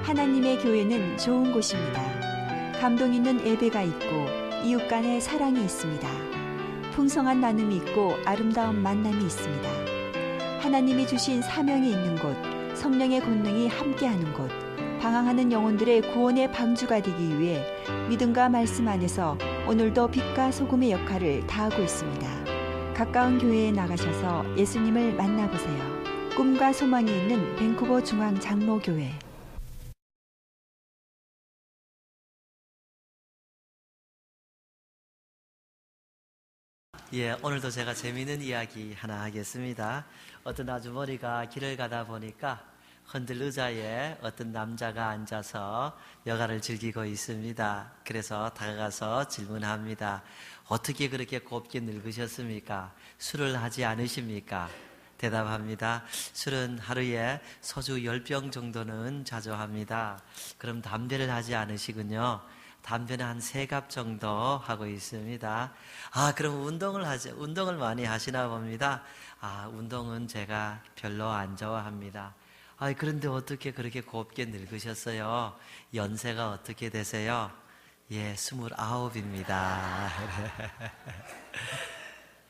하나님의 교회는 좋은 곳입니다. 감동 있는 예배가 있고 이웃 간의 사랑이 있습니다. 풍성한 나눔이 있고 아름다운 만남이 있습니다. 하나님이 주신 사명이 있는 곳, 성령의 권능이 함께하는 곳, 방황하는 영혼들의 구원의 방주가 되기 위해 믿음과 말씀 안에서 오늘도 빛과 소금의 역할을 다하고 있습니다. 가까운 교회에 나가셔서 예수님을 만나보세요. 꿈과 소망이 있는 밴쿠버 중앙 장로교회. 오늘도 제가 재미있는 이야기 하나 하겠습니다. 어떤 아주머니가 길을 가다 보니까 흔들 의자에 어떤 남자가 앉아서 여가를 즐기고 있습니다. 그래서 다가가서 질문합니다. 어떻게 그렇게 곱게 늙으셨습니까? 술을 하지 않으십니까? 대답합니다. 술은 하루에 소주 10병 정도는 자주 합니다. 그럼 담배를 하지 않으시군요. 담배는 한 3갑 정도 하고 있습니다. 그럼 운동을 많이 하시나 봅니다. 운동은 제가 별로 안 좋아합니다. 그런데 어떻게 그렇게 곱게 늙으셨어요? 연세가 어떻게 되세요? 29입니다.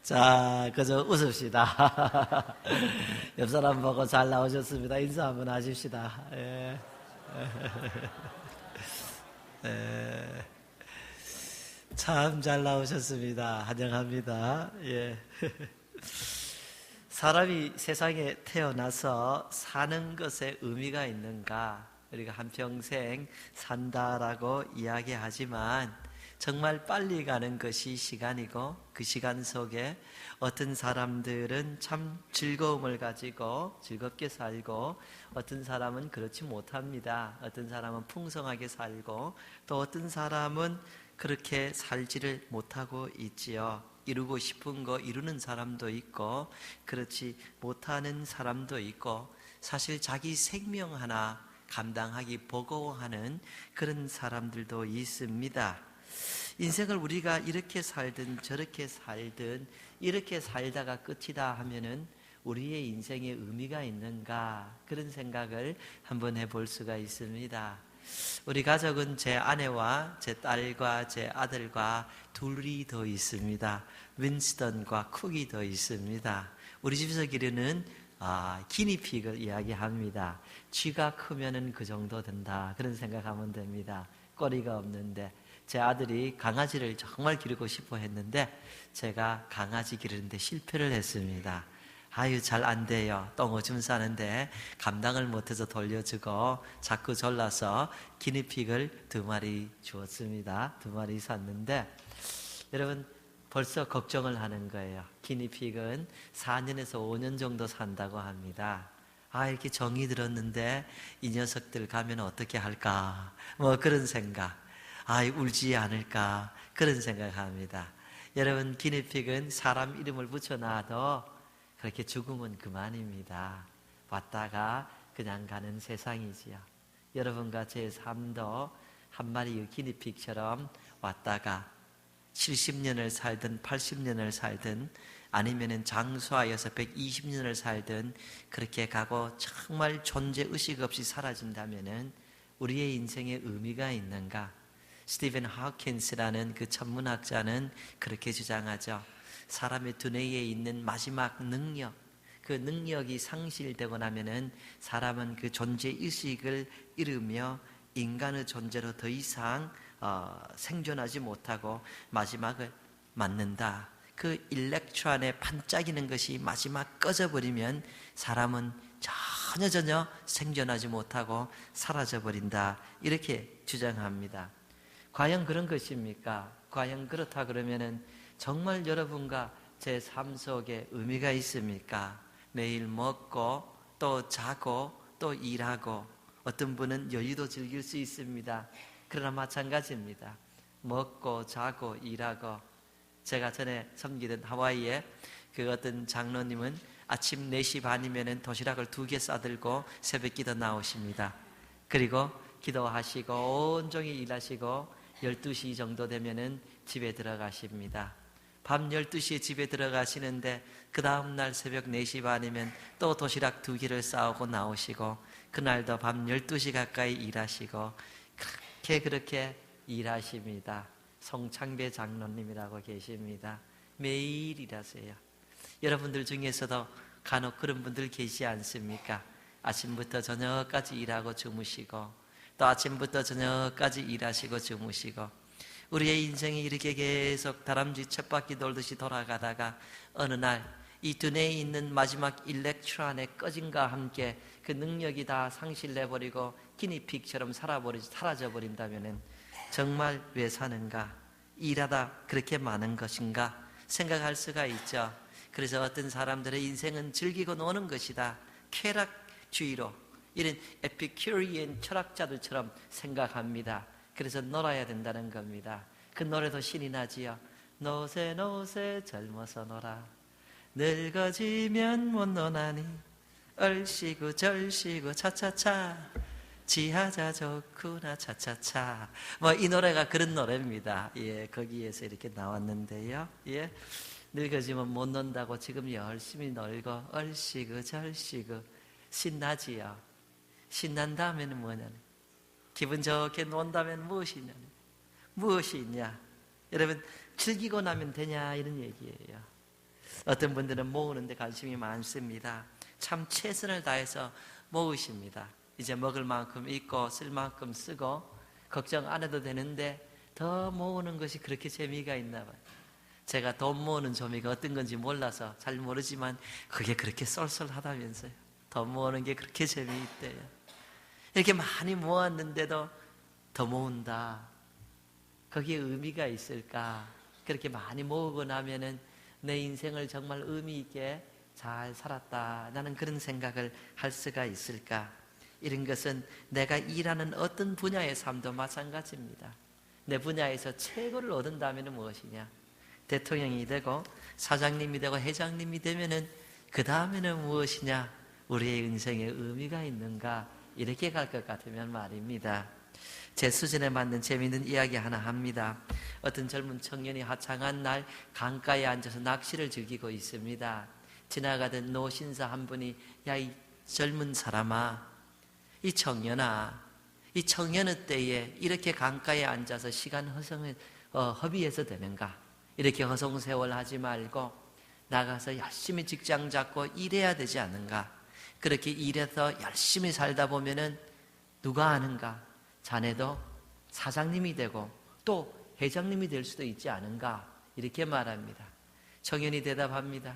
자, 그저 웃읍시다. 옆 사람 보고 잘 나오셨습니다. 인사 한번 하십시다. 참 잘 나오셨습니다. 환영합니다. 사람이 세상에 태어나서 사는 것에 의미가 있는가? 우리가 한평생 산다라고 이야기하지만 정말 빨리 가는 것이 시간이고, 그 시간 속에 어떤 사람들은 참 즐거움을 가지고 즐겁게 살고, 어떤 사람은 그렇지 못합니다. 어떤 사람은 풍성하게 살고, 또 어떤 사람은 그렇게 살지를 못하고 있지요. 이루고 싶은 거 이루는 사람도 있고, 그렇지 못하는 사람도 있고, 사실 자기 생명 하나 감당하기 버거워하는 그런 사람들도 있습니다. 인생을 우리가 이렇게 살든 저렇게 살든 이렇게 살다가 끝이다 하면은 우리의 인생에 의미가 있는가, 그런 생각을 한번 해볼 수가 있습니다. 우리 가족은 제 아내와 제 딸과 제 아들과 둘이 더 있습니다. 윈스턴과 쿡이 더 있습니다. 우리 집에서 기르는 기니피그를 이야기합니다. 쥐가 크면은 그 정도 된다, 그런 생각하면 됩니다. 꼬리가 없는데. 제 아들이 강아지를 정말 기르고 싶어 했는데 제가 강아지 기르는데 실패를 했습니다. 잘 안 돼요. 똥 오줌 싸는데 감당을 못해서 돌려주고 자꾸 졸라서 기니픽을 2마리 주었습니다. 2마리 샀는데 여러분, 벌써 걱정을 하는 거예요. 기니픽은 4년에서 5년 정도 산다고 합니다. 이렇게 정이 들었는데 이 녀석들 가면 어떻게 할까, 그런 생각. 울지 않을까, 그런 생각합니다. 여러분, 기니픽은 사람 이름을 붙여놔도 그렇게 죽으면 그만입니다. 왔다가 그냥 가는 세상이지요. 여러분과 제 삶도 한 마리의 기니픽처럼 왔다가 70년을 살든 80년을 살든 아니면은 장수하여서 120년을 살든 그렇게 가고 정말 존재의식 없이 사라진다면은 우리의 인생에 의미가 있는가? 스티븐 하킨스라는 그 천문학자는 그렇게 주장하죠. 사람의 두뇌에 있는 마지막 능력, 그 능력이 상실되고 나면은 사람은 그 존재의식을 잃으며 인간의 존재로 더 이상 생존하지 못하고 마지막을 맞는다. 그 일렉트론에 반짝이는 것이 마지막 꺼져버리면 사람은 전혀 생존하지 못하고 사라져버린다, 이렇게 주장합니다. 과연 그런 것입니까? 과연 그렇다 그러면은 정말 여러분과 제 삶 속에 의미가 있습니까? 매일 먹고 또 자고 또 일하고, 어떤 분은 여유도 즐길 수 있습니다. 그러나 마찬가지입니다. 먹고 자고 일하고. 제가 전에 섬기던 하와이에 그 어떤 장로님은 아침 4시 반이면은 도시락을 2개 싸들고 새벽 기도 나오십니다. 그리고 기도하시고 온종일 일하시고 12시 정도 되면은 집에 들어가십니다. 밤 12시에 집에 들어가시는데 그 다음날 새벽 4시 반이면 또 도시락 2개를 싸오고 나오시고, 그 그날도 밤 12시 가까이 일하시고 그렇게 일하십니다. 송창배 장로님이라고 계십니다. 매일 일하세요. 여러분들 중에서도 간혹 그런 분들 계시지 않습니까? 아침부터 저녁까지 일하고 주무시고 또 아침부터 저녁까지 일하시고 주무시고 우리의 인생이 이렇게 계속 다람쥐 쳇바퀴 돌듯이 돌아가다가 어느 날 이 두뇌에 있는 마지막 일렉트론의 꺼짐과 함께 그 능력이 다 상실해버리고 기니픽처럼 사라져버린다면 정말 왜 사는가? 일하다 그렇게 많은 것인가? 생각할 수가 있죠. 그래서 어떤 사람들의 인생은 즐기고 노는 것이다. 쾌락주의로 이런 에피큐리언 철학자들처럼 생각합니다. 그래서 놀아야 된다는 겁니다. 그 노래도 신이 나지요. 노세 노세 젊어서 놀아 늙어지면 못 노나니 얼씨구 절씨구 차차차 지하자 좋구나 차차차 뭐 이 노래가 그런 노래입니다. 예, 거기에서 이렇게 나왔는데요. 예, 늙어지면 못 논다고 지금 열심히 놀고 얼씨구 절씨구 신나지요. 신난 다음에는 뭐냐? 기분 좋게 논다면 무엇이냐? 무엇이 있냐? 여러분 즐기고 나면 되냐 이런 얘기예요. 어떤 분들은 모으는데 관심이 많습니다. 참 최선을 다해서 모으십니다. 이제 먹을 만큼 있고 쓸 만큼 쓰고 걱정 안 해도 되는데 더 모으는 것이 그렇게 재미가 있나 봐요. 제가 돈 모으는 재미가 어떤 건지 몰라서 잘 모르지만 그게 그렇게 쏠쏠하다면서요. 돈 모으는 게 그렇게 재미있대요. 이렇게 많이 모았는데도 더 모은다. 거기에 의미가 있을까? 그렇게 많이 모으고 나면은 내 인생을 정말 의미 있게 잘 살았다. 나는 그런 생각을 할 수가 있을까? 이런 것은 내가 일하는 어떤 분야의 삶도 마찬가지입니다. 내 분야에서 최고를 얻은다면 무엇이냐? 대통령이 되고 사장님이 되고 회장님이 되면은 그 다음에는 무엇이냐? 우리의 인생에 의미가 있는가? 이렇게 갈 것 같으면 말입니다. 제 수준에 맞는 재미있는 이야기 하나 합니다. 어떤 젊은 청년이 화창한 날 강가에 앉아서 낚시를 즐기고 있습니다. 지나가던 노신사 한 분이 야, 이 젊은 사람아, 이 청년아, 이 청년의 때에 이렇게 강가에 앉아서 시간 허비해서 되는가? 이렇게 허송세월 하지 말고 나가서 열심히 직장 잡고 일해야 되지 않는가? 그렇게 일해서 열심히 살다 보면은 누가 아는가? 자네도 사장님이 되고 또 회장님이 될 수도 있지 않은가? 이렇게 말합니다. 청년이 대답합니다.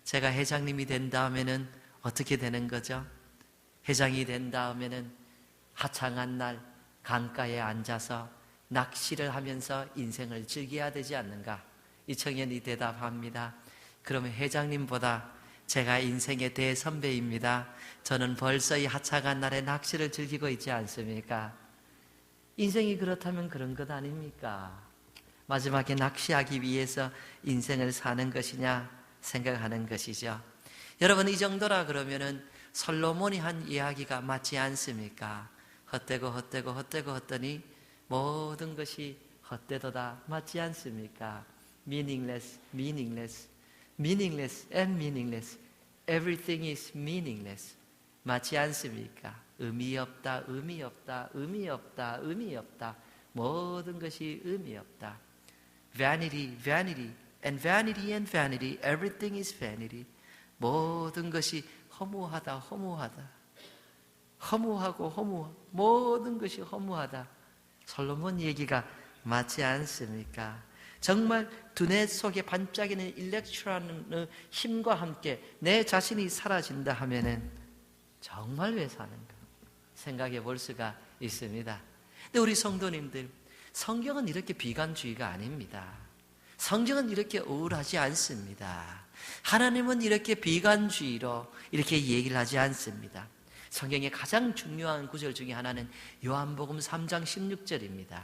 제가 회장님이 된 다음에는 어떻게 되는 거죠? 회장이 된 다음에는 화창한 날 강가에 앉아서 낚시를 하면서 인생을 즐겨야 되지 않는가? 이 청년이 대답합니다. 그러면 회장님보다 제가 인생의 대선배입니다. 저는 벌써 이 화창한 날에 낚시를 즐기고 있지 않습니까? 인생이 그렇다면 그런 것 아닙니까? 마지막에 낚시하기 위해서 인생을 사는 것이냐 생각하는 것이죠. 여러분 이 정도라 그러면은 솔로몬이 한 이야기가 맞지 않습니까? 헛되고 헛되고 헛되고 헛되니 모든 것이 헛되도다 맞지 않습니까? Meaningless, meaningless, meaningless and meaningless. Everything is meaningless. 맞지 않습니까? 의미 없다, 의미 없다, 의미 없다, 의미 없다. 모든 것이 의미 없다. Vanity, vanity, and vanity and vanity. Everything is vanity. 모든 것이 허무하다, 허무하다. 허무하고 허무하고 모든 것이 허무하다. 솔로몬 얘기가 맞지 않습니까? 정말 두뇌 속에 반짝이는 일렉트론의 힘과 함께 내 자신이 사라진다 하면은 정말 왜 사는가 생각해 볼 수가 있습니다. 근데 우리 성도님들, 성경은 이렇게 비관주의가 아닙니다. 성경은 이렇게 우울하지 않습니다. 하나님은 이렇게 비관주의로 이렇게 얘기를 하지 않습니다. 성경의 가장 중요한 구절 중에 하나는 요한복음 3장 16절입니다.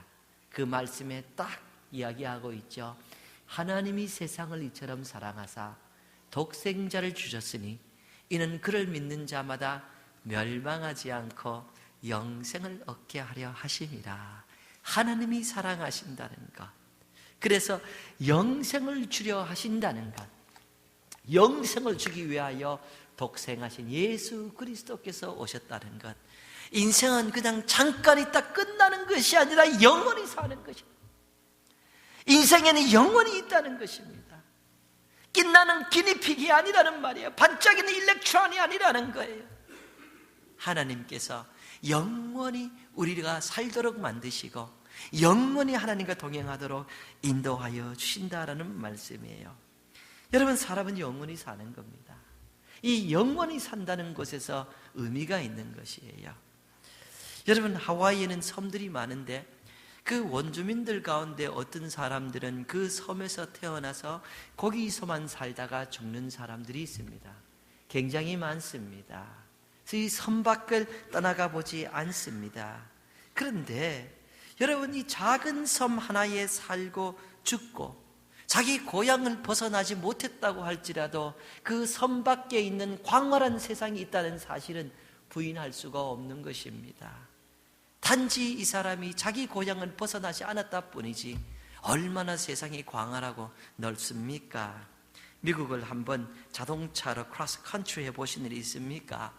그 말씀에 딱 이야기하고 있죠. 하나님이 세상을 이처럼 사랑하사 독생자를 주셨으니 이는 그를 믿는 자마다 멸망하지 않고 영생을 얻게 하려 하심이라. 하나님이 사랑하신다는 것, 그래서 영생을 주려 하신다는 것, 영생을 주기 위하여 독생하신 예수 그리스도께서 오셨다는 것. 인생은 그냥 잠깐 있다 끝나는 것이 아니라 영원히 사는 것입니다. 인생에는 영원히 있다는 것입니다. 빛나는 기니픽이 아니라는 말이에요. 반짝이는 일렉트론이 아니라는 거예요. 하나님께서 영원히 우리가 살도록 만드시고 영원히 하나님과 동행하도록 인도하여 주신다라는 말씀이에요. 여러분, 사람은 영원히 사는 겁니다. 이 영원히 산다는 것에서 의미가 있는 것이에요. 여러분, 하와이에는 섬들이 많은데 그 원주민들 가운데 어떤 사람들은 그 섬에서 태어나서 거기서만 살다가 죽는 사람들이 있습니다. 굉장히 많습니다. 그래서 이 섬 밖을 떠나가 보지 않습니다. 그런데 여러분, 이 작은 섬 하나에 살고 죽고 자기 고향을 벗어나지 못했다고 할지라도 그 섬 밖에 있는 광활한 세상이 있다는 사실은 부인할 수가 없는 것입니다. 단지 이 사람이 자기 고향을 벗어나지 않았다 뿐이지 얼마나 세상이 광활하고 넓습니까? 미국을 한번 자동차로 크로스 컨트리 해보신 일이 있습니까?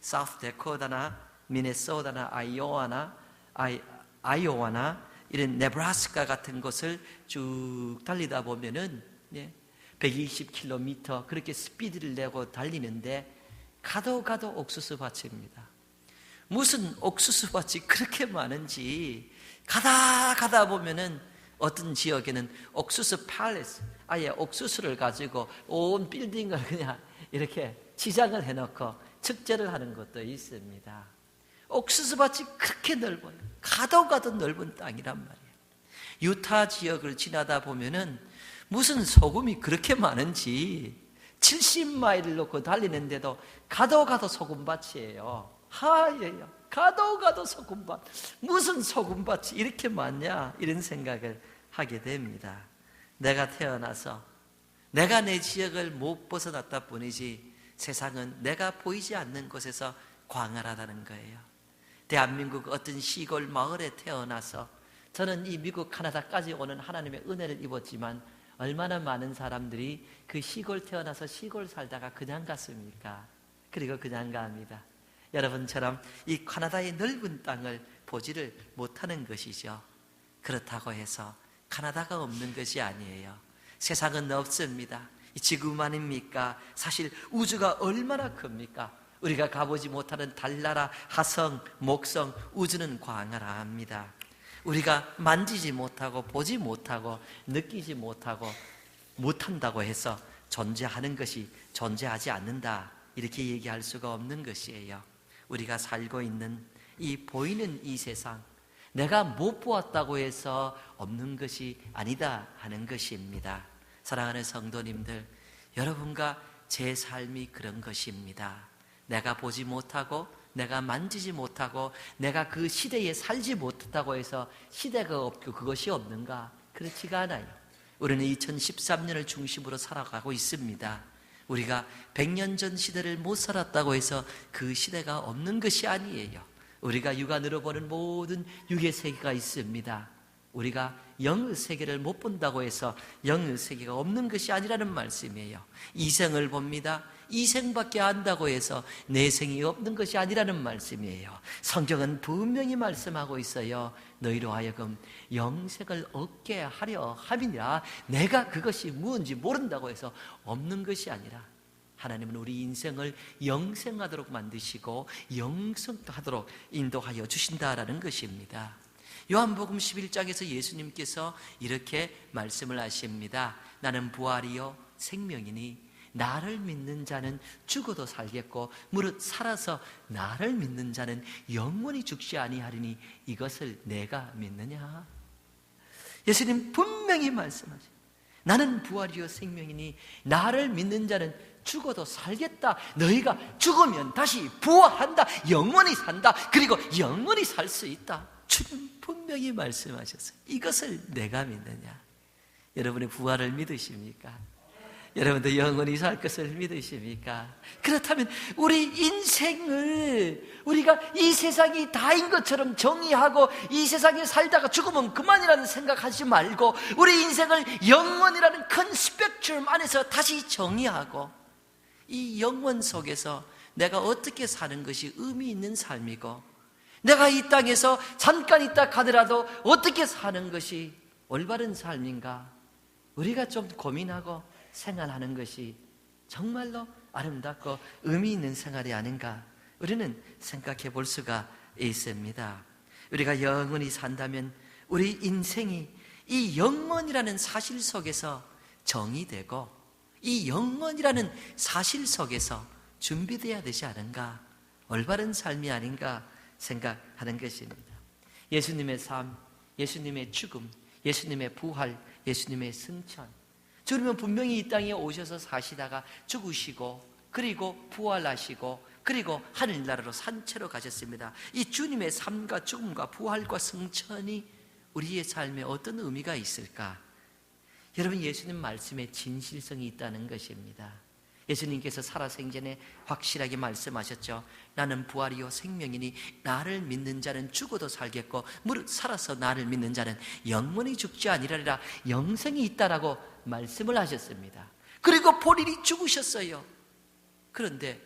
사우스 데코다나 미네소다나 아이오와나 이런 네브라스카 같은 곳을 쭉 달리다 보면은 120km 그렇게 스피드를 내고 달리는데 가도 옥수수 밭입니다. 무슨 옥수수 밭이 그렇게 많은지 가다 보면은 어떤 지역에는 옥수수 팔레스, 아예 옥수수를 가지고 온 빌딩을 그냥 이렇게 치장을 해놓고 축제를 하는 것도 있습니다. 옥수수 밭이 그렇게 넓어요. 가도 넓은 땅이란 말이에요. 유타 지역을 지나다 보면은 무슨 소금이 그렇게 많은지 70마일을 놓고 달리는데도 가도 소금밭이에요. 하예요. 가도 소금밭. 무슨 소금밭이 이렇게 많냐? 이런 생각을 하게 됩니다. 내가 태어나서 내가 내 지역을 못 벗어났다 뿐이지 세상은 내가 보이지 않는 곳에서 광활하다는 거예요. 대한민국 어떤 시골 마을에 태어나서 저는 이 미국 카나다까지 오는 하나님의 은혜를 입었지만 얼마나 많은 사람들이 그 시골 태어나서 시골 살다가 그냥 갔습니까? 그리고 그냥 갑니다. 여러분처럼 이 카나다의 넓은 땅을 보지를 못하는 것이죠. 그렇다고 해서 카나다가 없는 것이 아니에요. 세상은 없습니다. 이 지구만입니까? 사실 우주가 얼마나 큽니까? 우리가 가보지 못하는 달나라, 화성, 목성, 우주는 광활합니다. 우리가 만지지 못하고 보지 못하고 느끼지 못한다고 해서 존재하는 것이 존재하지 않는다, 이렇게 얘기할 수가 없는 것이에요. 우리가 살고 있는 이 보이는 이 세상, 내가 못 보았다고 해서 없는 것이 아니다 하는 것입니다. 사랑하는 성도님들, 여러분과 제 삶이 그런 것입니다. 내가 보지 못하고 내가 만지지 못하고 내가 그 시대에 살지 못했다고 해서 시대가 없고 그것이 없는가? 그렇지가 않아요. 우리는 2013년을 중심으로 살아가고 있습니다. 우리가 100년 전 시대를 못 살았다고 해서 그 시대가 없는 것이 아니에요. 우리가 육안으로 보는 모든 육의 세계가 있습니다. 우리가 영의 세계를 못 본다고 해서 영의 세계가 없는 것이 아니라는 말씀이에요. 이생을 봅니다. 이생밖에 안다고 해서 내생이 없는 것이 아니라는 말씀이에요. 성경은 분명히 말씀하고 있어요. 너희로 하여금 영생을 얻게 하려 함이니라. 내가 그것이 무엇인지 모른다고 해서 없는 것이 아니라 하나님은 우리 인생을 영생하도록 만드시고 영성하도록 인도하여 주신다라는 것입니다. 요한복음 11장에서 예수님께서 이렇게 말씀을 하십니다. 나는 부활이요 생명이니 나를 믿는 자는 죽어도 살겠고 무릇 살아서 나를 믿는 자는 영원히 죽지 아니하리니 이것을 내가 믿느냐? 예수님 분명히 말씀하십니다. 나는 부활이요 생명이니 나를 믿는 자는 죽어도 살겠다. 너희가 죽으면 다시 부활한다. 영원히 산다. 그리고 영원히 살 수 있다. 주님 분명히 말씀하셨어요. 이것을 내가 믿느냐? 여러분의 부활을 믿으십니까? 여러분도 영원히 살 것을 믿으십니까? 그렇다면 우리 인생을 우리가 이 세상이 다인 것처럼 정의하고 이 세상에 살다가 죽으면 그만이라는 생각하지 말고 우리 인생을 영원이라는 큰 스펙트럼 안에서 다시 정의하고 이 영원 속에서 내가 어떻게 사는 것이 의미 있는 삶이고, 내가 이 땅에서 잠깐 있다 가더라도 어떻게 사는 것이 올바른 삶인가, 우리가 좀 고민하고 생활하는 것이 정말로 아름답고 의미 있는 생활이 아닌가, 우리는 생각해 볼 수가 있습니다. 우리가 영원히 산다면 우리 인생이 이 영원이라는 사실 속에서 정의되고, 이 영원이라는 사실 속에서 준비되어야 되지 않은가, 올바른 삶이 아닌가 생각하는 것입니다. 예수님의 삶, 예수님의 죽음, 예수님의 부활, 예수님의 승천. 주님은 분명히 이 땅에 오셔서 사시다가 죽으시고, 그리고 부활하시고, 그리고 하늘나라로 산채로 가셨습니다. 이 주님의 삶과 죽음과 부활과 승천이 우리의 삶에 어떤 의미가 있을까? 여러분, 예수님 말씀에 진실성이 있다는 것입니다. 예수님께서 살아생전에 확실하게 말씀하셨죠. 나는 부활이요 생명이니 나를 믿는 자는 죽어도 살겠고 무릇 살아서 나를 믿는 자는 영원히 죽지 아니하리라, 영생이 있다라고 말씀을 하셨습니다. 그리고 본인이 죽으셨어요. 그런데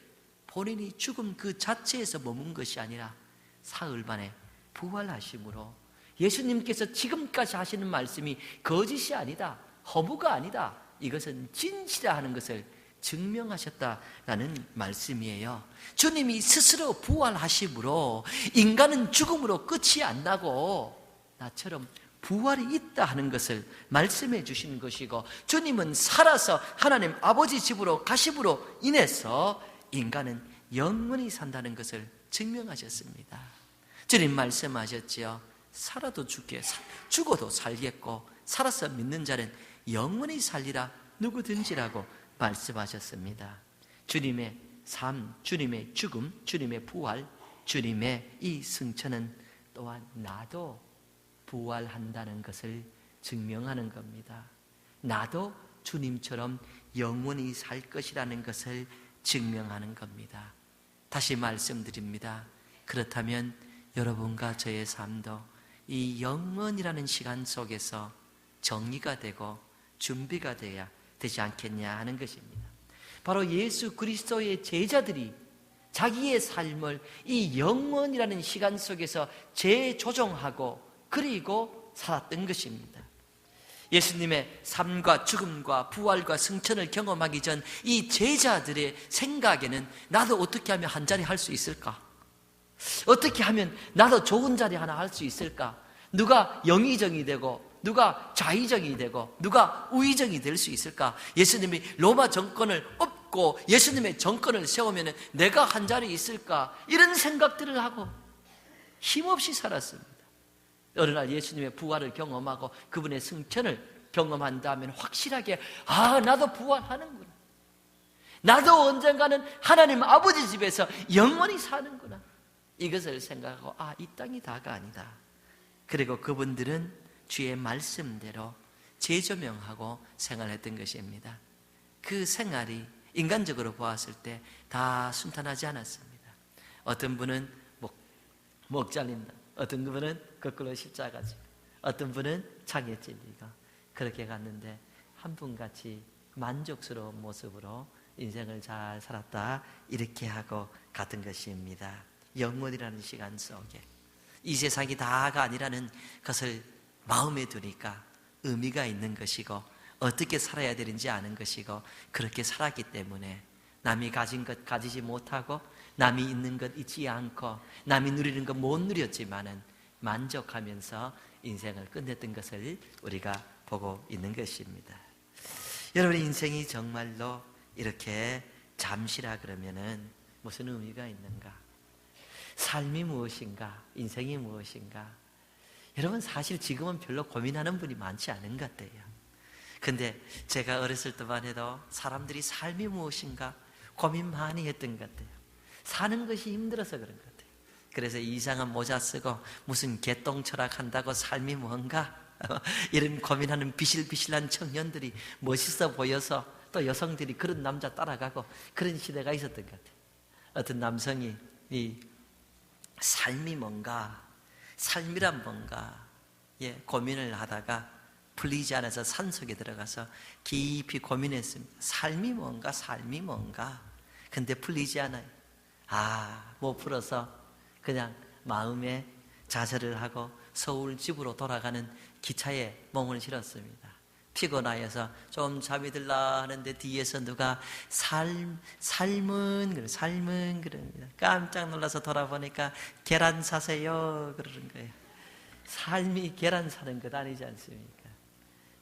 본인이 죽음 그 자체에서 머문 것이 아니라 사흘 만에 부활하심으로 예수님께서 지금까지 하시는 말씀이 거짓이 아니다, 허무가 아니다, 이것은 진실이라 하는 것을 증명하셨다라는 말씀이에요. 주님이 스스로 부활하심으로 인간은 죽음으로 끝이 안 나고 나처럼 부활이 있다 하는 것을 말씀해 주시는 것이고, 주님은 살아서 하나님 아버지 집으로 가심으로 인해서 인간은 영원히 산다는 것을 증명하셨습니다. 주님 말씀하셨지요. 살아도 죽어도 살겠고 살아서 믿는 자는 영원히 살리라, 누구든지라고 말씀하셨습니다. 주님의 삶, 주님의 죽음, 주님의 부활, 주님의 이 승천은 또한 나도 부활한다는 것을 증명하는 겁니다. 나도 주님처럼 영원히 살 것이라는 것을 증명하는 겁니다. 다시 말씀드립니다. 그렇다면 여러분과 저의 삶도 이 영원이라는 시간 속에서 정리가 되고 준비가 돼야 되지 않겠냐 하는 것입니다. 바로 예수 그리스도의 제자들이 자기의 삶을 이 영원이라는 시간 속에서 재조정하고 그리고 살았던 것입니다. 예수님의 삶과 죽음과 부활과 승천을 경험하기 전 이 제자들의 생각에는 나도 어떻게 하면 한 자리 할 수 있을까? 어떻게 하면 나도 좋은 자리 하나 할 수 있을까? 누가 영의정이 되고 누가 좌의정이 되고 누가 우의정이 될 수 있을까? 예수님이 로마 정권을 엎고 예수님의 정권을 세우면 내가 한 자리 있을까? 이런 생각들을 하고 힘없이 살았습니다. 어느 날 예수님의 부활을 경험하고 그분의 승천을 경험한 다음에 확실하게 나도 부활하는구나, 나도 언젠가는 하나님 아버지 집에서 영원히 사는구나, 이것을 생각하고 이 땅이 다가 아니다. 그리고 그분들은 주의 말씀대로 재조명하고 생활했던 것입니다. 그 생활이 인간적으로 보았을 때 다 순탄하지 않았습니다. 어떤 분은 목 잘린다, 어떤 분은 거꾸로 십자가 지고, 어떤 분은 창에 찔리고, 그렇게 갔는데 한 분같이 만족스러운 모습으로 인생을 잘 살았다, 이렇게 하고 갔던 것입니다. 영원이라는 시간 속에 이 세상이 다가 아니라는 것을 마음에 두니까 의미가 있는 것이고 어떻게 살아야 되는지 아는 것이고, 그렇게 살았기 때문에 남이 가진 것 가지지 못하고 남이 있는 것 잊지 않고 남이 누리는 것 못 누렸지만은 만족하면서 인생을 끝냈던 것을 우리가 보고 있는 것입니다. 여러분의 인생이 정말로 이렇게 잠시라 그러면은 무슨 의미가 있는가? 삶이 무엇인가? 인생이 무엇인가? 여러분, 사실 지금은 별로 고민하는 분이 많지 않은 것 같아요. 근데 제가 어렸을 때만 해도 사람들이 삶이 무엇인가 고민 많이 했던 것 같아요. 사는 것이 힘들어서 그런 것 같아요. 그래서 이상한 모자 쓰고 무슨 개똥 철학한다고 삶이 뭔가 이런 고민하는 비실비실한 청년들이 멋있어 보여서 또 여성들이 그런 남자 따라가고 그런 시대가 있었던 것 같아요. 어떤 남성이 이 삶이 뭔가, 삶이란 뭔가 고민을 하다가 풀리지 않아서 산속에 들어가서 깊이 고민했습니다. 삶이 뭔가, 삶이 뭔가. 근데 풀리지 않아요. 못 풀어서 그냥 마음에 좌절을 하고 서울 집으로 돌아가는 기차에 몸을 실었습니다. 피곤하여서 좀 잠이 들라 하는데 뒤에서 누가 삶은 그럽니다. 깜짝 놀라서 돌아보니까 계란 사세요 그러는 거예요. 삶이 계란 사는 것 아니지 않습니까?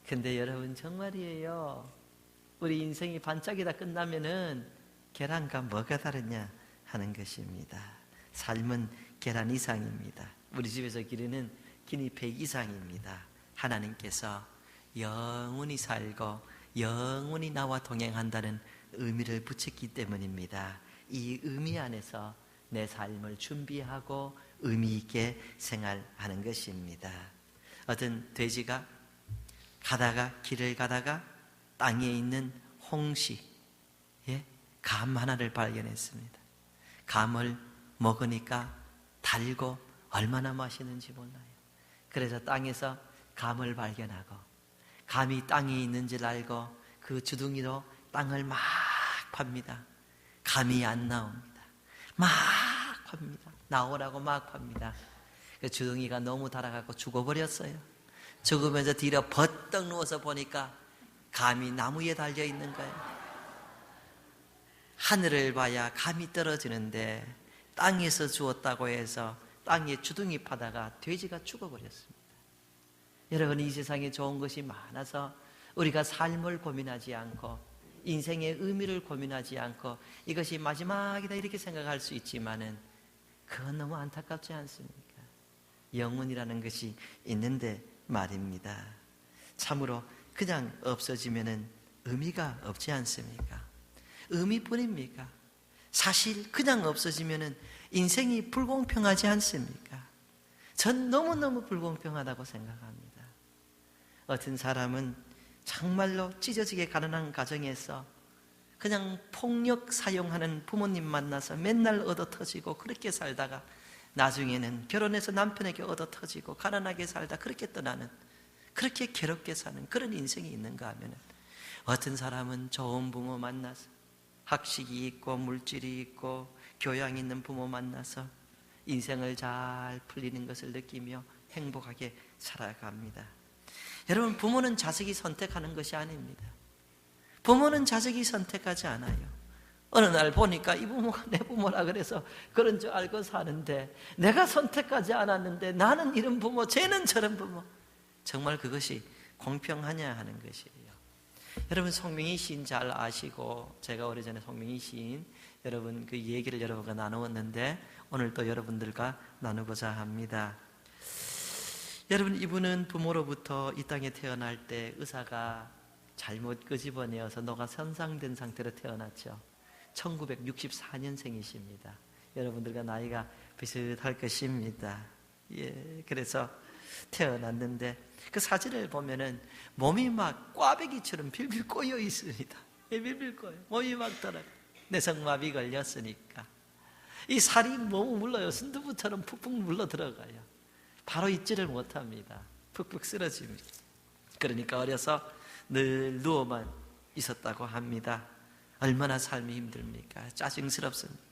근데 여러분 정말이에요. 우리 인생이 반짝이다 끝나면은 계란과 뭐가 다르냐 하는 것입니다. 삶은 계란 이상입니다. 우리 집에서 기르는 기니페이 이상입니다. 하나님께서 영원히 살고 영원히 나와 동행한다는 의미를 붙였기 때문입니다. 이 의미 안에서 내 삶을 준비하고 의미 있게 생활하는 것입니다. 어떤 돼지가 길을 가다가 땅에 있는 홍시, 감 하나를 발견했습니다. 감을 먹으니까 달고 얼마나 맛있는지 몰라요. 그래서 땅에서 감을 발견하고 감이 땅에 있는 줄 알고 그 주둥이로 땅을 막 팝니다. 감이 안 나옵니다. 막 팝니다. 나오라고 막 팝니다. 그 주둥이가 너무 달아갖고 죽어버렸어요. 죽으면서 뒤로 버떡 누워서 보니까 감이 나무에 달려 있는 거예요. 하늘을 봐야 감이 떨어지는데 땅에서 주었다고 해서 땅에 주둥이 파다가 돼지가 죽어버렸습니다. 여러분, 이 세상에 좋은 것이 많아서 우리가 삶을 고민하지 않고 인생의 의미를 고민하지 않고 이것이 마지막이다 이렇게 생각할 수 있지만은 그건 너무 안타깝지 않습니까? 영혼이라는 것이 있는데 말입니다. 참으로 그냥 없어지면은 의미가 없지 않습니까? 의미뿐입니까? 사실 그냥 없어지면은 인생이 불공평하지 않습니까? 전 너무너무 불공평하다고 생각합니다. 어떤 사람은 정말로 찢어지게 가난한 가정에서 그냥 폭력 사용하는 부모님 만나서 맨날 얻어터지고 그렇게 살다가 나중에는 결혼해서 남편에게 얻어터지고 가난하게 살다 그렇게 떠나는, 그렇게 괴롭게 사는 그런 인생이 있는가 하면, 어떤 사람은 좋은 부모 만나서 학식이 있고 물질이 있고 교양 있는 부모 만나서 인생을 잘 풀리는 것을 느끼며 행복하게 살아갑니다. 여러분, 부모는 자식이 선택하는 것이 아닙니다. 부모는 자식이 선택하지 않아요. 어느 날 보니까 이 부모가 내 부모라 그래서 그런 줄 알고 사는데, 내가 선택하지 않았는데 나는 이런 부모, 쟤는 저런 부모, 정말 그것이 공평하냐 하는 것이에요. 여러분, 송명희 시인 잘 아시고, 제가 오래전에 송명희 시인 여러분 그 얘기를 여러분과 나누었는데 오늘 또 여러분들과 나누고자 합니다. 여러분, 이분은 부모로부터 이 땅에 태어날 때 의사가 잘못 끄집어내어서 뇌가 손상된 상태로 태어났죠. 1964년생이십니다. 여러분들과 나이가 비슷할 것입니다. 그래서 태어났는데 그 사진을 보면은 몸이 막 꽈배기처럼 빌빌 꼬여 있습니다. 빌빌 꼬여. 몸이 막 돌아가. 내성마비 걸렸으니까 이 살이 너무 물러요. 순두부처럼 푹푹 물러 들어가요. 바로 있지를 못합니다. 푹푹 쓰러집니다. 그러니까 어려서 늘 누워만 있었다고 합니다. 얼마나 삶이 힘듭니까? 짜증스럽습니까?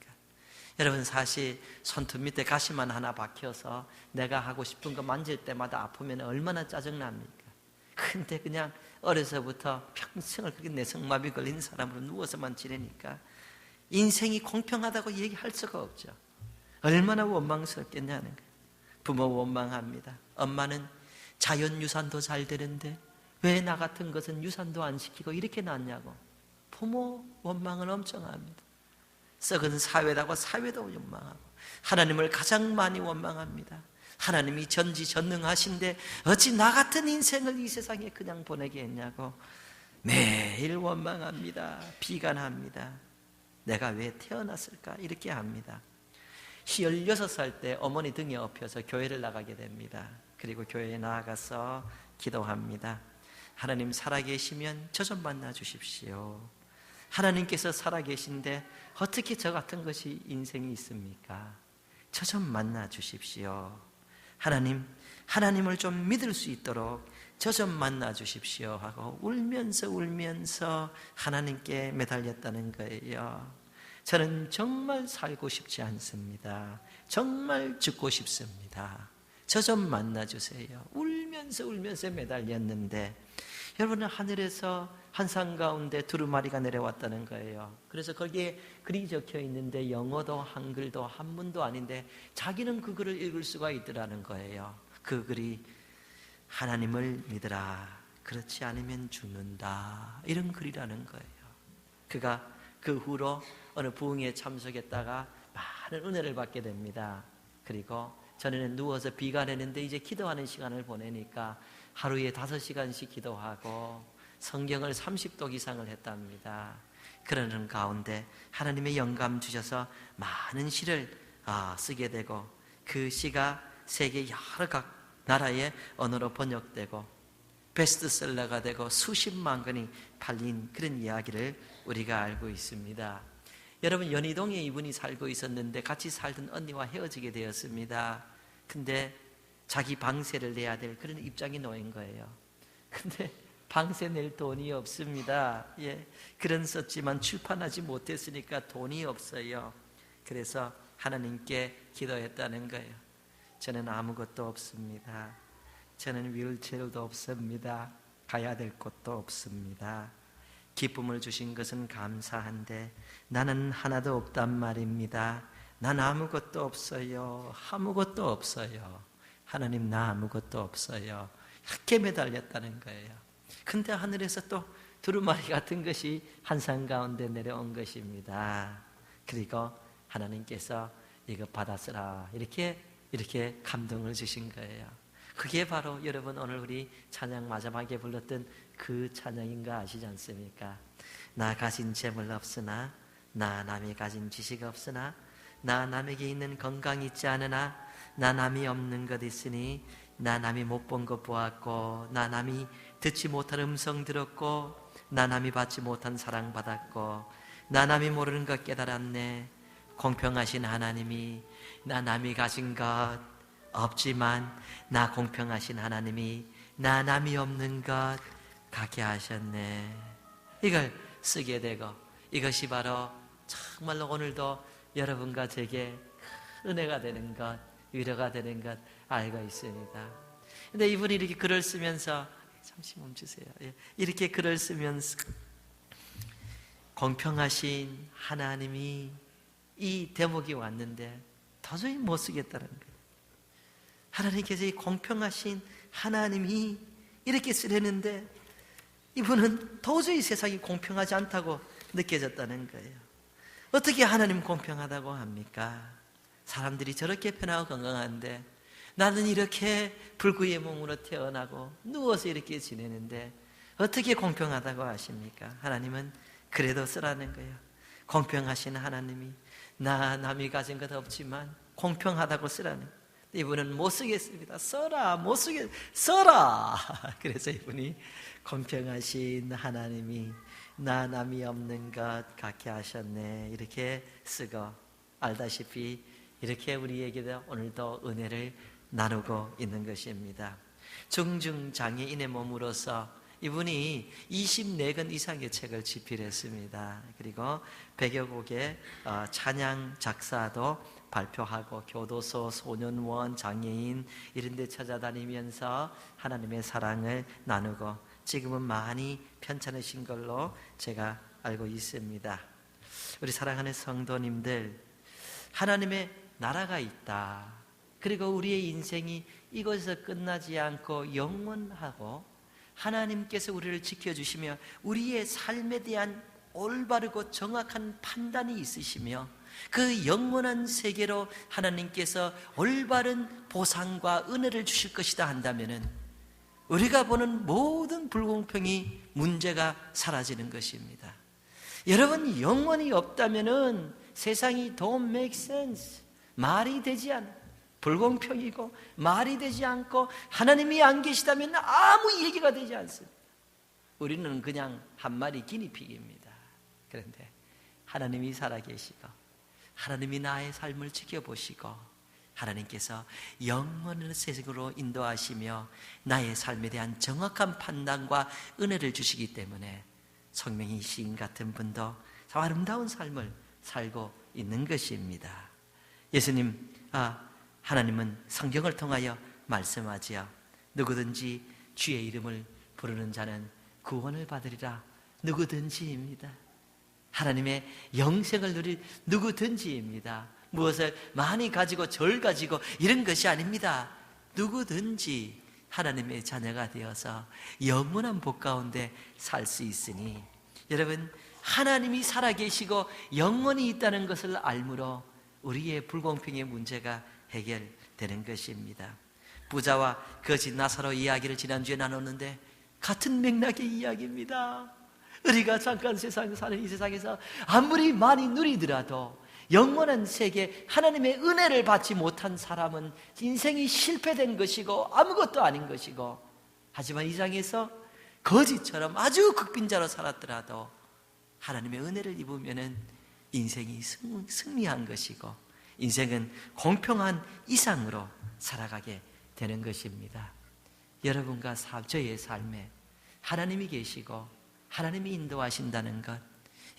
여러분, 사실 손톱 밑에 가시만 하나 박혀서 내가 하고 싶은 거 만질 때마다 아프면 얼마나 짜증납니까? 근데 그냥 어려서부터 평생을 그렇게 내성마비 걸린 사람으로 누워서만 지내니까 인생이 공평하다고 얘기할 수가 없죠. 얼마나 원망스럽겠냐는 거예요. 부모 원망합니다. 엄마는 자연유산도 잘 되는데 왜 나 같은 것은 유산도 안 시키고 이렇게 낳냐고 부모 원망을 엄청 합니다. 썩은 사회라고 사회도 원망하고 하나님을 가장 많이 원망합니다. 하나님이 전지전능하신데 어찌 나 같은 인생을 이 세상에 그냥 보내게 했냐고 매일 원망합니다. 비관합니다. 내가 왜 태어났을까 이렇게 합니다. 16살 때 어머니 등에 업혀서 교회를 나가게 됩니다. 그리고 교회에 나아가서 기도합니다. 하나님, 살아계시면 저 좀 만나 주십시오. 하나님께서 살아계신데 어떻게 저 같은 것이 인생이 있습니까? 저 좀 만나 주십시오. 하나님을 좀 믿을 수 있도록 저 좀 만나 주십시오 하고 울면서 하나님께 매달렸다는 거예요. 저는 정말 살고 싶지 않습니다. 정말 죽고 싶습니다. 저 좀 만나주세요. 울면서 매달렸는데 여러분은 하늘에서 한산 가운데 두루마리가 내려왔다는 거예요. 그래서 거기에 글이 적혀 있는데 영어도 한글도 한문도 아닌데 자기는 그 글을 읽을 수가 있더라는 거예요. 그 글이 하나님을 믿으라, 그렇지 않으면 죽는다, 이런 글이라는 거예요. 그가 그 후로 어느 부흥회에 참석했다가 많은 은혜를 받게 됩니다. 그리고 전에는 누워서 비가 내는데 이제 기도하는 시간을 보내니까 하루에 5시간씩 기도하고 성경을 30독 이상을 했답니다. 그러는 가운데 하나님의 영감 주셔서 많은 시를 쓰게 되고 그 시가 세계 여러 각 나라의 언어로 번역되고 베스트셀러가 되고 수십만 권이 팔린 그런 이야기를 우리가 알고 있습니다. 여러분, 연희동에 이분이 살고 있었는데 같이 살던 언니와 헤어지게 되었습니다. 근데 자기 방세를 내야 될 그런 입장이 놓인 거예요. 근데 방세 낼 돈이 없습니다. 예, 글은 썼지만 출판하지 못했으니까 돈이 없어요. 그래서 하나님께 기도했다는 거예요. 저는 아무것도 없습니다. 저는 휠체어도 없습니다. 가야 될 곳도 없습니다. 기쁨을 주신 것은 감사한데 나는 하나도 없단 말입니다. 난 아무것도 없어요. 아무것도 없어요. 하나님, 나 아무것도 없어요. 이렇게 매달렸다는 거예요. 근데 하늘에서 또 두루마리 같은 것이 한산 가운데 내려온 것입니다. 그리고 하나님께서 이거 받아 쓰라, 이렇게 감동을 주신 거예요. 그게 바로 여러분 오늘 우리 찬양 마지막에 불렀던 그 찬양인 거 아시지 않습니까? 나 가진 재물 없으나, 나 남이 가진 지식 없으나, 나 남에게 있는 건강 있지 않으나, 나 남이 없는 것 있으니, 나 남이 못 본 것 보았고, 나 남이 듣지 못한 음성 들었고, 나 남이 받지 못한 사랑 받았고, 나 남이 모르는 것 깨달았네. 공평하신 하나님이 나 남이 가진 것 없지만 나 공평하신 하나님이 나 남이 없는 것 갖게 하셨네. 이걸 쓰게 되고, 이것이 바로 정말로 오늘도 여러분과 제게 은혜가 되는 것, 위로가 되는 것 알고 있습니다. 근데 이분이 이렇게 글을 쓰면서, 잠시 멈추세요. 이렇게 글을 쓰면서 공평하신 하나님이, 이 대목이 왔는데 도저히 못 쓰겠다는 거예요. 하나님께서 이 공평하신 하나님이 이렇게 쓰려는데 이분은 도저히 세상이 공평하지 않다고 느껴졌다는 거예요. 어떻게 하나님 공평하다고 합니까? 사람들이 저렇게 편하고 건강한데 나는 이렇게 불구의 몸으로 태어나고 누워서 이렇게 지내는데 어떻게 공평하다고 하십니까? 하나님은 그래도 쓰라는 거예요. 공평하신 하나님이 나 남이 가진 것 없지만 공평하다고 쓰라는 거예요. 이분은 못 쓰겠습니다. 써라, 못 쓰겠, 써라. 그래서 이분이 공평하신 하나님이 나 남이 없는 것 갖게 하셨네, 이렇게 쓰고, 알다시피 이렇게 우리에게도 오늘도 은혜를 나누고 있는 것입니다. 중증장애인의 몸으로서 이분이 24권 이상의 책을 집필했습니다. 그리고 100여 곡의 찬양 작사도 발표하고 교도소, 소년원, 장애인 이런 데 찾아다니면서 하나님의 사랑을 나누고 지금은 많이 편찮으신 걸로 제가 알고 있습니다. 우리 사랑하는 성도님들, 하나님의 나라가 있다. 그리고 우리의 인생이 이곳에서 끝나지 않고 영원하고 하나님께서 우리를 지켜주시며 우리의 삶에 대한 올바르고 정확한 판단이 있으시며 그 영원한 세계로 하나님께서 올바른 보상과 은혜를 주실 것이다 한다면은 우리가 보는 모든 불공평이 문제가 사라지는 것입니다. 여러분, 영원히 없다면은 세상이 don't make sense, 말이 되지 않아. 불공평이고 말이 되지 않고 하나님이 안 계시다면 아무 얘기가 되지 않습니다. 우리는 그냥 한 마리 기니픽입니다. 그런데 하나님이 살아계시고 하나님이 나의 삶을 지켜보시고 하나님께서 영원한 세상으로 인도하시며 나의 삶에 대한 정확한 판단과 은혜를 주시기 때문에 성명희 시인 같은 분도 아름다운 삶을 살고 있는 것입니다. 예수님, 하나님은 성경을 통하여 말씀하지요. 누구든지 주의 이름을 부르는 자는 구원을 받으리라. 누구든지입니다. 하나님의 영생을 누릴 누구든지입니다. 무엇을 많이 가지고 절 가지고 이런 것이 아닙니다. 누구든지 하나님의 자녀가 되어서 영원한 복 가운데 살 수 있으니, 여러분, 하나님이 살아계시고 영원히 있다는 것을 알므로 우리의 불공평의 문제가 해결되는 것입니다. 부자와 거지 나사로 이야기를 지난주에 나눴는데 같은 맥락의 이야기입니다. 우리가 잠깐 세상에 사는 이 세상에서 아무리 많이 누리더라도 영원한 세계 하나님의 은혜를 받지 못한 사람은 인생이 실패된 것이고 아무것도 아닌 것이고, 하지만 이 장에서 거지처럼 아주 극빈자로 살았더라도 하나님의 은혜를 입으면 인생이 승리한 것이고, 인생은 공평한 이상으로 살아가게 되는 것입니다. 여러분과 저의 삶에 하나님이 계시고 하나님이 인도하신다는 것,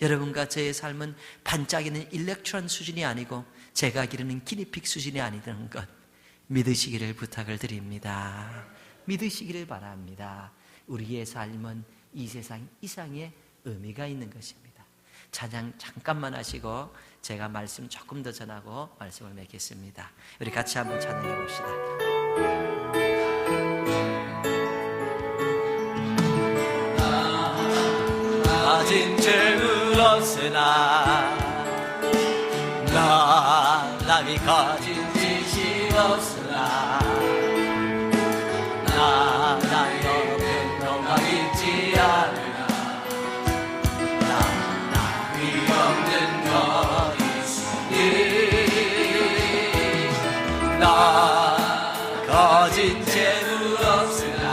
여러분과 저의 삶은 반짝이는 일렉트론 수준이 아니고 제가 기르는 기니픽 수준이 아니라는 것 믿으시기를 부탁을 드립니다. 믿으시기를 바랍니다. 우리의 삶은 이 세상 이상의 의미가 있는 것입니다. 찬양 잠깐만 하시고 제가 말씀 조금 더 전하고 말씀을 맺겠습니다. 우리 같이 한번 찬양해 봅시다. 가진 죄는 없으나 남이 가진 지식 없으나 나의 없는 것만 있지 않으나 남이 없는 것 있으니 나 가진 죄는 없으나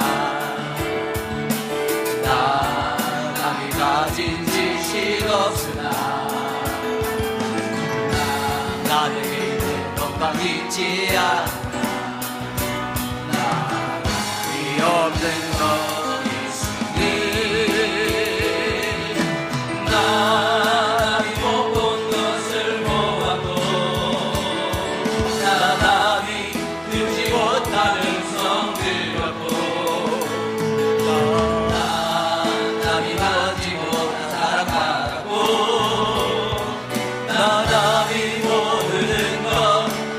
남이 가진 지식 없으나 나에게 있는 건강 있지 않으나 남이 없는 것 있으니 남이 못 본 것을 보아도 남이 누지 못하는 성들 갖고 남이 가지고 살아가고 남이 모르는 것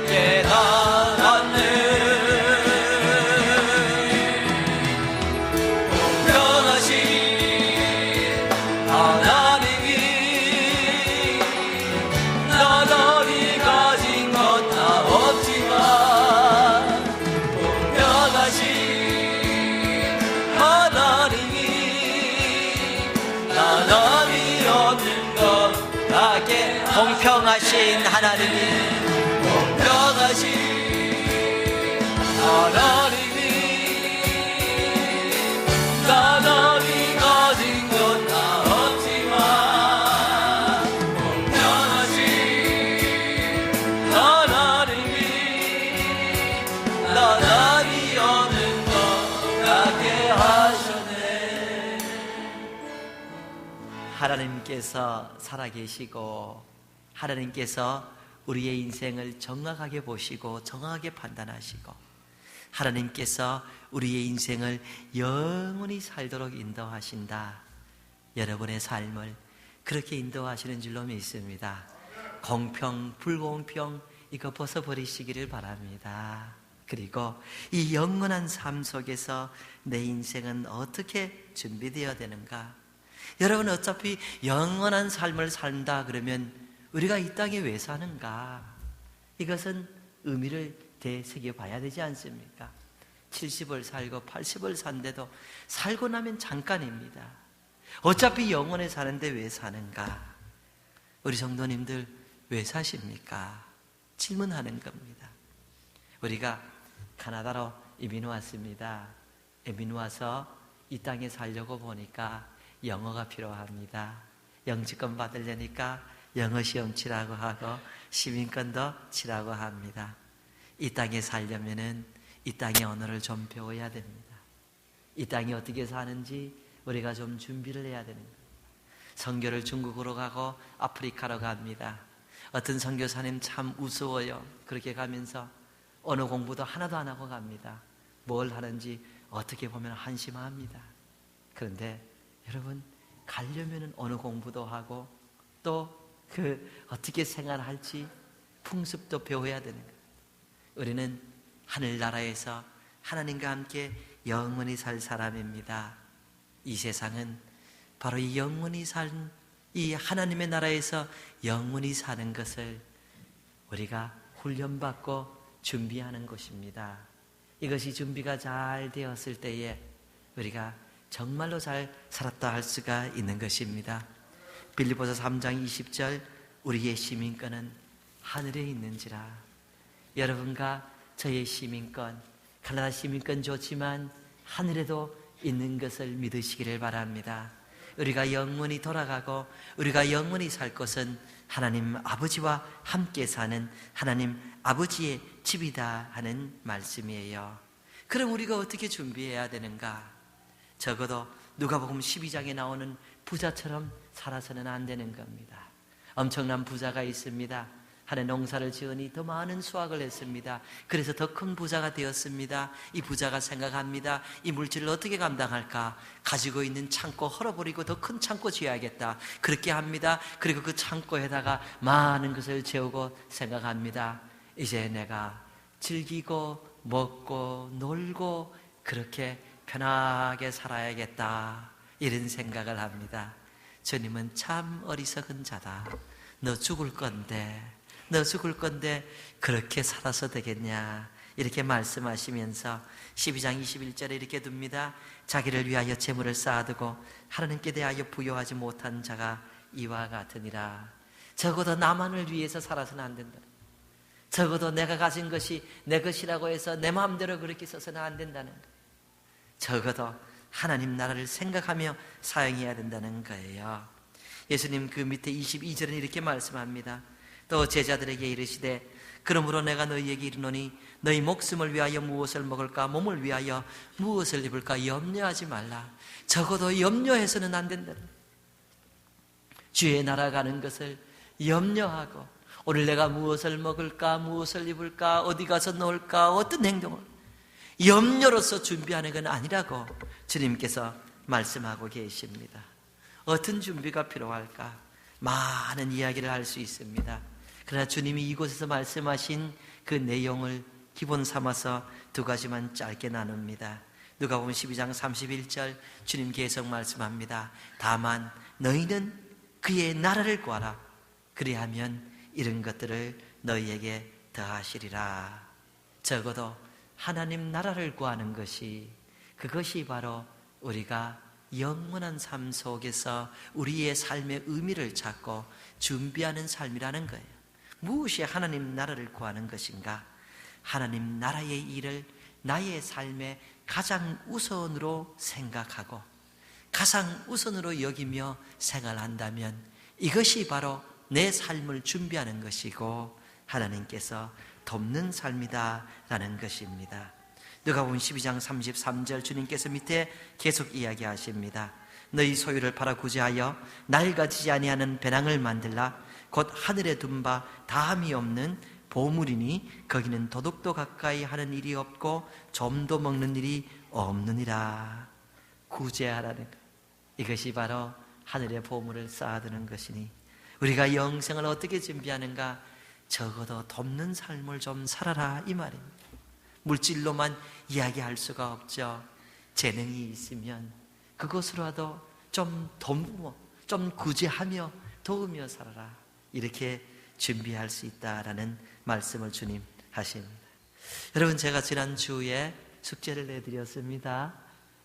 깨달았네. 공평하신 하나님이 나날이 가진 것 다 없지만 공평하신 하나님이 나날이 없는 것 같게. 공평하신 하나님이 공평하신 하나님이 나날이 가진 것 다 없지만 공평하신 하나님이 나날이 없는 것 같게 하셨네. 하나님께서 살아계시고 하나님께서 우리의 인생을 정확하게 보시고 정확하게 판단하시고 하나님께서 우리의 인생을 영원히 살도록 인도하신다. 여러분의 삶을 그렇게 인도하시는 줄로 믿습니다. 공평, 불공평 이거 벗어버리시기를 바랍니다. 그리고 이 영원한 삶 속에서 내 인생은 어떻게 준비되어야 되는가? 여러분, 어차피 영원한 삶을 산다 그러면 우리가 이 땅에 왜 사는가? 이것은 의미를 되새겨 봐야 되지 않습니까? 70을 살고 80을 산데도 살고 나면 잠깐입니다. 어차피 영원에 사는데 왜 사는가? 우리 성도님들 왜 사십니까? 질문하는 겁니다. 우리가 캐나다로 이민 왔습니다. 이민 와서 이 땅에 살려고 보니까 영어가 필요합니다. 영주권 받으려니까 영어 시험 치라고 하고 시민권도 치라고 합니다. 이 땅에 살려면은 이 땅의 언어를 좀 배워야 됩니다. 이 땅이 어떻게 사는지 우리가 좀 준비를 해야 되는 거예요. 선교를 중국으로 가고 아프리카로 갑니다. 어떤 선교사님 참 우스워요. 그렇게 가면서 언어 공부도 하나도 안 하고 갑니다. 뭘 하는지 어떻게 보면 한심합니다. 그런데 여러분, 가려면 언어 공부도 하고 또 어떻게 생활할지 풍습도 배워야 되는 거예요. 우리는 하늘나라에서 하나님과 함께 영원히 살 사람입니다. 이 세상은 바로 이 영원히 산 이 하나님의 나라에서 영원히 사는 것을 우리가 훈련받고 준비하는 것입니다. 이것이 준비가 잘 되었을 때에 우리가 정말로 잘 살았다 할 수가 있는 것입니다. 빌립보서 3장 20절, 우리의 시민권은 하늘에 있는지라. 여러분과 저의 시민권, 가나다 시민권 좋지만 하늘에도 있는 것을 믿으시기를 바랍니다. 우리가 영원히 돌아가고 우리가 영원히 살 것은 하나님 아버지와 함께 사는 하나님 아버지의 집이다 하는 말씀이에요. 그럼 우리가 어떻게 준비해야 되는가? 적어도 누가복음 12장에 나오는 부자처럼 살아서는 안 되는 겁니다. 엄청난 부자가 있습니다. 하늘 농사를 지으니 더 많은 수확을 했습니다. 그래서 더 큰 부자가 되었습니다. 이 부자가 생각합니다. 이 물질을 어떻게 감당할까? 가지고 있는 창고 헐어버리고 더 큰 창고 지어야겠다. 그렇게 합니다. 그리고 그 창고에다가 많은 것을 채우고 생각합니다. 이제 내가 즐기고 먹고 놀고 그렇게 편하게 살아야겠다. 이런 생각을 합니다. 주님은 참 어리석은 자다. 너 죽을 건데 그렇게 살아서 되겠냐? 이렇게 말씀하시면서 12장 21절에 이렇게 둡니다. 자기를 위하여 재물을 쌓아두고 하나님께 대하여 부여하지 못한 자가 이와 같으니라. 적어도 나만을 위해서 살아서는 안 된다. 적어도 내가 가진 것이 내 것이라고 해서 내 마음대로 그렇게 써서는 안 된다는 거예요. 적어도 하나님 나라를 생각하며 사용해야 된다는 거예요. 예수님 그 밑에 22절은 이렇게 말씀합니다. 또 제자들에게 이르시되 그러므로 내가 너희에게 이르노니 너희 목숨을 위하여 무엇을 먹을까 몸을 위하여 무엇을 입을까 염려하지 말라. 적어도 염려해서는 안 된다. 주의 나라 가는 것을 염려하고 오늘 내가 무엇을 먹을까 무엇을 입을까 어디 가서 놀까 어떤 행동을 염려로서 준비하는 건 아니라고 주님께서 말씀하고 계십니다. 어떤 준비가 필요할까? 많은 이야기를 할 수 있습니다. 그러나 주님이 이곳에서 말씀하신 그 내용을 기본 삼아서 두 가지만 짧게 나눕니다. 누가복음 12장 31절 주님 계속 말씀합니다. 다만 너희는 그의 나라를 구하라. 그리하면 이런 것들을 너희에게 더하시리라. 적어도 하나님 나라를 구하는 것이 그것이 바로 우리가 영원한 삶 속에서 우리의 삶의 의미를 찾고 준비하는 삶이라는 거예요. 무엇이 하나님 나라를 구하는 것인가? 하나님 나라의 일을 나의 삶의 가장 우선으로 생각하고 가장 우선으로 여기며 생활한다면 이것이 바로 내 삶을 준비하는 것이고 하나님께서 돕는 삶이다라는 것입니다. 누가복음 12장 33절 주님께서 밑에 계속 이야기하십니다. 너희 소유를 팔아 구제하여 낡아지지 아니하는 배낭을 만들라. 곧 하늘에 둔 바 다함이 없는 보물이니 거기는 도둑도 가까이 하는 일이 없고 좀도 먹는 일이 없느니라. 구제하라는 것, 이것이 바로 하늘의 보물을 쌓아두는 것이니 우리가 영생을 어떻게 준비하는가? 적어도 돕는 삶을 좀 살아라 이 말입니다. 물질로만 이야기할 수가 없죠. 재능이 있으면 그것으로라도 좀 돕고 좀 구제하며 도우며 살아라. 이렇게 준비할 수 있다라는 말씀을 주님 하십니다. 여러분, 제가 지난주에 숙제를 내드렸습니다.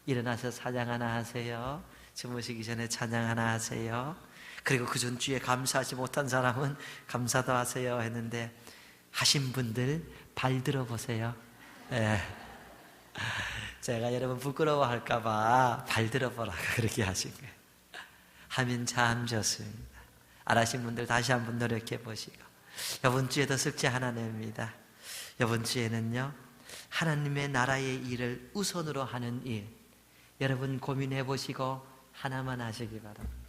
일어나서 찬양 하나 하세요. 주무시기 전에 찬양 하나 하세요. 그리고 그 전주에 감사하지 못한 사람은 감사도 하세요 했는데 하신 분들 발 들어보세요. 네. 제가 여러분 부끄러워할까 봐 발 들어보라고 그렇게 하신 거예요. 하면 참 좋습니다. 안 하신 분들 다시 한번 노력해 보시고 이번 주에도 숙제 하나 냅니다. 이번 주에는요 하나님의 나라의 일을 우선으로 하는 일 여러분 고민해 보시고 하나만 하시기 바랍니다.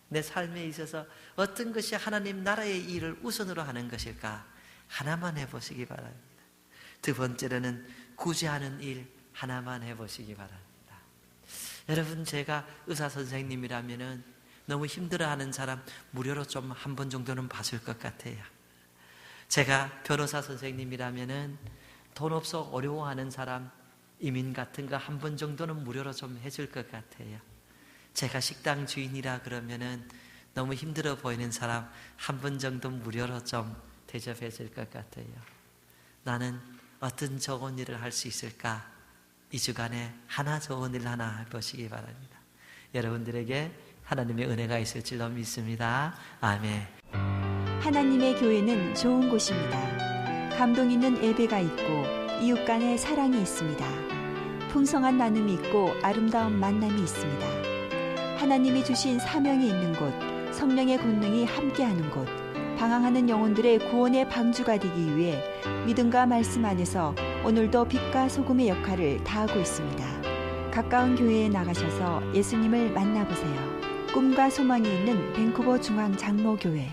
내 삶에 있어서 어떤 것이 하나님 나라의 일을 우선으로 하는 것일까? 하나만 해보시기 바랍니다. 두 번째로는 구제하는 일 하나만 해보시기 바랍니다. 여러분, 제가 의사 선생님이라면은 너무 힘들어하는 사람 무료로 좀 한 번 정도는 봐줄 것 같아요. 제가 변호사 선생님이라면은 돈 없어 어려워하는 사람 이민 같은 거 한 번 정도는 무료로 좀 해줄 것 같아요. 제가 식당 주인이라 그러면은 너무 힘들어 보이는 사람 한 번 정도 무료로 좀 대접해 줄 것 같아요. 나는 어떤 좋은 일을 할 수 있을까? 이 주간에 하나 좋은 일 하나 해보시기 바랍니다. 여러분들에게 하나님의 은혜가 있을 줄로 믿습니다. 아멘. 하나님의 교회는 좋은 곳입니다. 감동 있는 예배가 있고 이웃 간의 사랑이 있습니다. 풍성한 나눔이 있고 아름다운 만남이 있습니다. 하나님이 주신 사명이 있는 곳, 성령의 권능이 함께하는 곳, 방황하는 영혼들의 구원의 방주가 되기 위해 믿음과 말씀 안에서 오늘도 빛과 소금의 역할을 다하고 있습니다. 가까운 교회에 나가셔서 예수님을 만나보세요. 꿈과 소망이 있는 밴쿠버 중앙 장로교회.